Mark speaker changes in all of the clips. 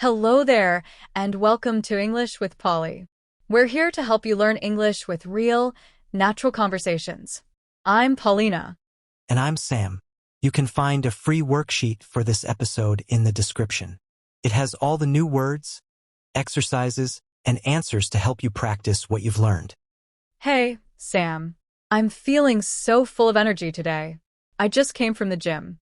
Speaker 1: Hello there, and welcome to English with Polly. We're here to help you learn English with real, natural conversations. I'm Paulina.
Speaker 2: And I'm Sam. You can find a free worksheet for this episode in the description. It has all the new words, exercises, and answers to help you practice what you've learned.
Speaker 1: Hey, Sam. I'm feeling so full of energy today. I just came from the gym.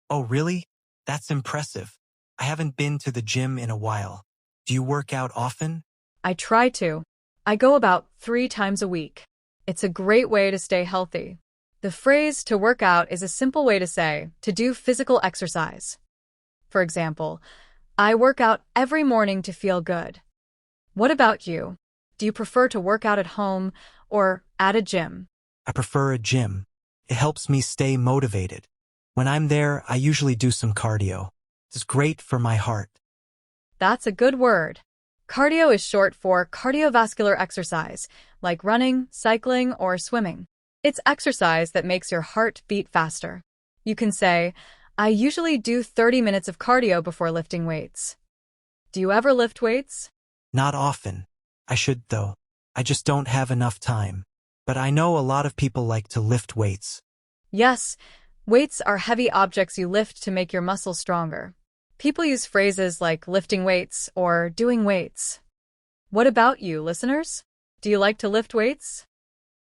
Speaker 2: Oh, really? That's impressive. I haven't been to the gym in a while. Do you work out often?
Speaker 1: I try to. I go about 3 times a week. It's a great way to stay healthy. The phrase to work out is a simple way to say to do physical exercise. For example, I work out every morning to feel good. What about you? Do you prefer to work out at home or at a gym?
Speaker 2: I prefer a gym. It helps me stay motivated. When I'm there, I usually do some cardio. It's great for my heart.
Speaker 1: That's a good word. Cardio is short for cardiovascular exercise, like running, cycling, or swimming. It's exercise that makes your heart beat faster. You can say, I usually do 30 minutes of cardio before lifting weights. Do you ever lift weights?
Speaker 2: Not often. I should, though. I just don't have enough time. But I know a lot of people like to lift weights.
Speaker 1: Yes, weights are heavy objects you lift to make your muscles stronger. People use phrases like lifting weights or doing weights. What about you, listeners? Do you like to lift weights?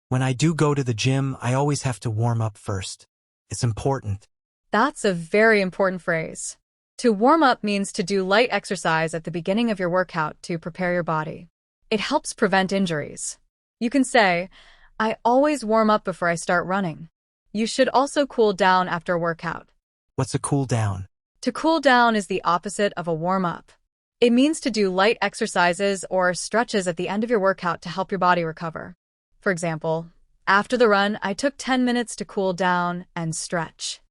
Speaker 2: When I do go to the gym, I always have to warm up first. It's important.
Speaker 1: That's a very important phrase. To warm up means to do light exercise at the beginning of your workout to prepare your body. It helps prevent injuries. You can say, I always warm up before I start running. You should also cool down after a workout.
Speaker 2: What's a cool down?
Speaker 1: To cool down is the opposite of a warm-up. It means to do light exercises or stretches at the end of your workout to help your body recover. For example, after the run, I took 10 minutes to cool down and stretch.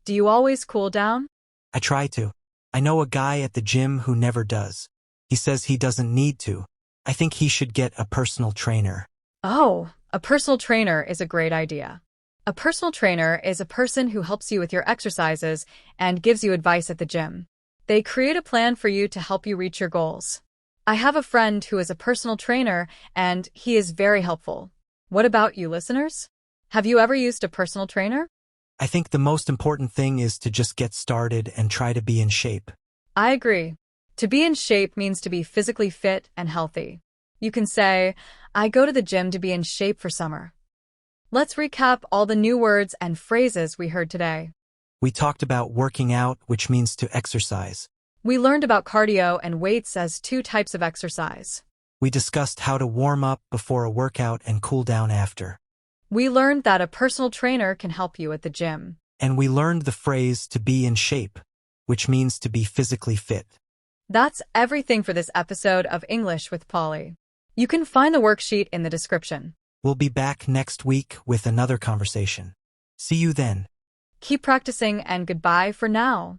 Speaker 1: Do you always cool down?
Speaker 2: I try to. I know a guy at the gym who never does. He says he doesn't need to. I think he should get a personal trainer.
Speaker 1: Oh, a personal trainer is a great idea. A personal trainer is a person who helps you with your exercises and gives you advice at the gym. They create a plan for you to help you reach your goals. I have a friend who is a personal trainer, and he is very helpful. What about you, listeners? Have you ever used a personal trainer?
Speaker 2: I think the most important thing is to just get started and try to be in shape.
Speaker 1: I agree. To be in shape means to be physically fit and healthy. You can say, I go to the gym to be in shape for summer. Let's recap all the new words and phrases we heard today.
Speaker 2: We talked about working out, which means to exercise.
Speaker 1: We learned about cardio and weights as 2 types of exercise.
Speaker 2: We discussed how to warm up before a workout and cool down after.
Speaker 1: We learned that a personal trainer can help you at the gym.
Speaker 2: And we learned the phrase to be in shape, which means to be physically fit.
Speaker 1: That's everything for this episode of English with Polly. You can find the worksheet in the description.
Speaker 2: We'll be back next week with another conversation. See you then.
Speaker 1: Keep practicing and goodbye for now.